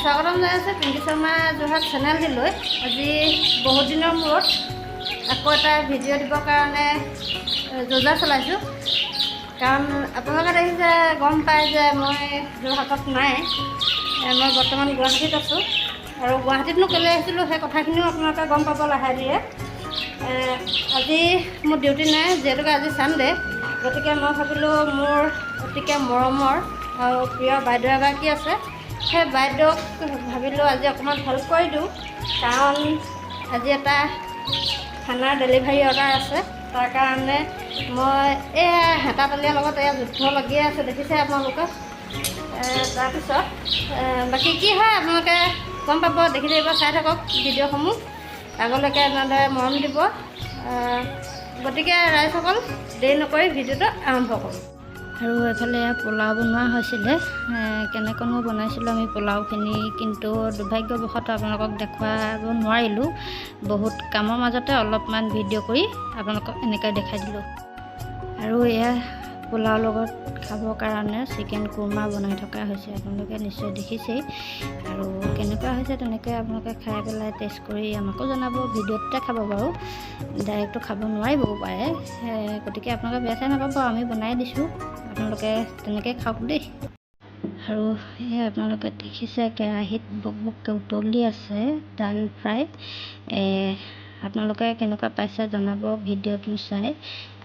স্বাগতম জনাইছে পিংকি শৰ্মা যোৰহাট চেনেলটিলৈ। আজি বহুত দিনৰ মূৰত আকৌ এটা ভিডিঅ' দিবৰ কাৰণে যোজা চলাইছোঁ। কাৰণ আপোনালোকে দেখিছে গম পায় যে মই যোৰহাটত নাই, মই বৰ্তমান গুৱাহাটীত আছোঁ। আৰু গুৱাহাটীতনো কেলৈ আহিছিলোঁ সেই কথাখিনিও আপোনালোকে গম পাব লাহে ধীৰে। আজি মোৰ ডিউটি নাই, যিহেতুকে আজি ছানডে, গতিকে মই ভাবিলোঁ মোৰ অতিকে মৰমৰ আৰু প্ৰিয় বাইদেউ এগৰাকী আছে, সেই বাইদেউক ভাবিলোঁ আজি অকণমান হেল্প কৰি দিওঁ। কাৰণ আজি এটা খানাৰ ডেলিভাৰী অৰ্ডাৰ আছে, তাৰ কাৰণে মই এয়া হেতাপালিয়াৰ লগত এয়া যুদ্ধ লাগিয়ে আছে, দেখিছে আপোনালোকে। তাৰপিছত বাকী কি হয় আপোনালোকে গম পাব, দেখি থাকিব, চাই থাকক ভিডিঅ'সমূহ, আগলৈকে এনেদৰে মৰম দিব। গতিকে ৰাইজসকল দেৰি নকৰি ভিডিঅ'টো আৰম্ভ কৰোঁ। আৰু এফালে পোলাও বনোৱা হৈছিলে, কেনেকৈনো বনাইছিলোঁ আমি পোলাওখিনি, কিন্তু দুৰ্ভাগ্যবশতঃ আপোনালোকক দেখুৱাব নোৱাৰিলোঁ। বহুত কামৰ মাজতে অলপমান ভিডিঅ' কৰি আপোনালোকক এনেকৈ দেখাই দিলোঁ। আৰু এয়া পোলাওৰ লগত খাবৰ কাৰণে চিকেন কুৰ্মা বনাই থকা হৈছে, আপোনালোকে নিশ্চয় দেখিছেই। আৰু কেনেকুৱা হৈছে তেনেকৈ আপোনালোকে খাই পেলাই টেষ্ট কৰি আমাকো জনাব। ভিডিঅ'তে খাব বাৰু, ডাইৰেক্টটো খাব নোৱাৰিবও পাৰে, গতিকে আপোনালোকে বেয়া চাই নাপাব, আমি বনাই দিছোঁ, আপোনালোকে তেনেকৈ খাওক দেই। আৰু এই আপোনালোকে দেখিছে কেৰাহীত বক বককৈ উতলি আছে দাল ফ্ৰাই। আপোনালোকে কেনেকুৱা পাইছে জনাব ভিডিঅ'টো চাই।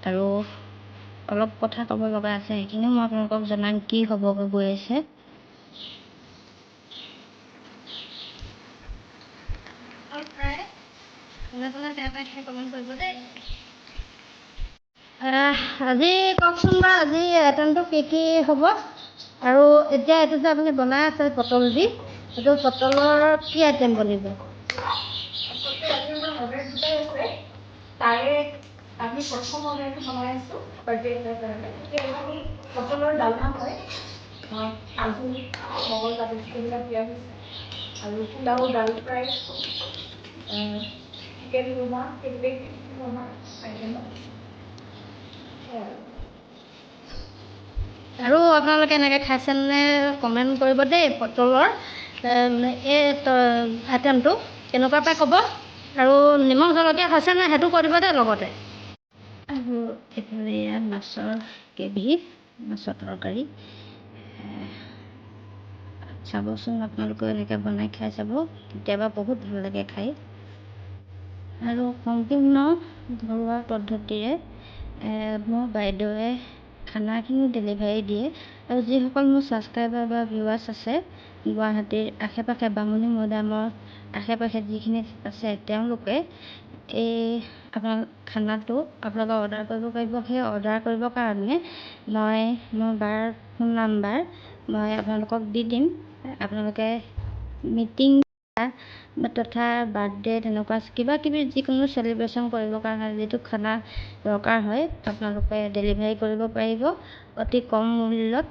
আৰু অলপ কথা ক'ব লগা আছে, সেইখিনিও মই আপোনালোকক জনাম কি হ'বগৈ গৈ আছে। আজি কওকচোন বাৰু, আজি আইটেমটো কি হ'ব? আৰু এতিয়া এইটো যে আপুনি বনাই আছে পটল দি, এইটো পটলৰ কি আইটেম বনিব? তাৰে আমি প্ৰথম অৰ্ডাৰটো বনাই আছোঁ বাৰ্থডে কাৰণে। পটলৰ ডালমা হয়, আলু মগজ আলু এইবিলাক দিয়া হৈছে, আৰু পোলাও দাল ফ্ৰাই, চিকেন কুৰ্মা, আৰু আপোনালোকে এনেকৈ খাইছেনে কমেণ্ট কৰিব দেই। পটলৰ এই আইটেমটো কেনেকুৱা পাই ক'ব, আৰু নিমখ জলকীয়া খাইছেনে সেইটো কৈ দিব দেই লগতে। আৰু এইফালে এয়া মাছৰ গ্ৰেভি, মাছৰ তৰকাৰী। চাবচোন আপোনালোকেও এনেকৈ বনাই খাই চাব, কেতিয়াবা বহুত ভাল লাগে খাই। আৰু সম্পূৰ্ণ ঘৰুৱা পদ্ধতিৰে মোৰ বাইদেৱে খানাখিনি ডেলিভাৰী দিয়ে। আৰু যিসকল মোৰ ছাবস্ক্ৰাইবাৰ বা ভিউৱাৰ্ছ আছে গুৱাহাটীৰ আশে পাশে, বামুণী মৈদামৰ আশে পাশে যিখিনি আছে, তেওঁলোকে এই আপোনাৰ খানাটো আপোনালোকে অৰ্ডাৰ কৰিব পাৰিব। সেই অৰ্ডাৰ কৰিবৰ কাৰণে মই মোৰ বাৰ ফোন নাম্বাৰ মই আপোনালোকক দি দিম। আপোনালোকে মিটিং তথা বাৰ্থডে তেনেকুৱা কিবা কিবি যিকোনো চেলিব্ৰেশ্যন কৰিবৰ কাৰণে যিটো খানা দৰকাৰ হয়, আপোনালোকে ডেলিভাৰী কৰিব পাৰিব। অতি কম মূল্যত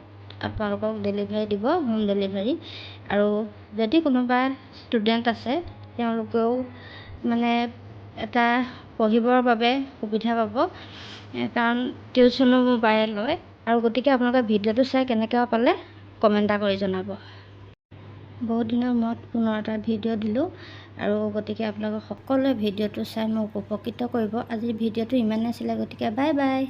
আপোনালোকক ডেলিভাৰী দিব, হোম ডেলিভাৰী। আৰু যদি কোনোবা ষ্টুডেণ্ট আছে, তেওঁলোকেও মানে এটা পঢ়িবৰ বাবে সুবিধা পাব, কাৰণ টিউশ্যনো মোৰ বায়ে লয়। আৰু গতিকে আপোনালোকে ভিডিঅ'টো চাই কেনেকৈ পালে কমেণ্ট এটা কৰি জনাব। বহুত দিনৰ মূৰত পুনৰ এটা ভিডিঅ' দিলোঁ, আৰু গতিকে আপোনালোকে সকলোৱে ভিডিঅ'টো চাই মোক উপকৃত কৰিব। আজিৰ ভিডিঅ'টো ইমানেই আছিলে, গতিকে বাই বাই।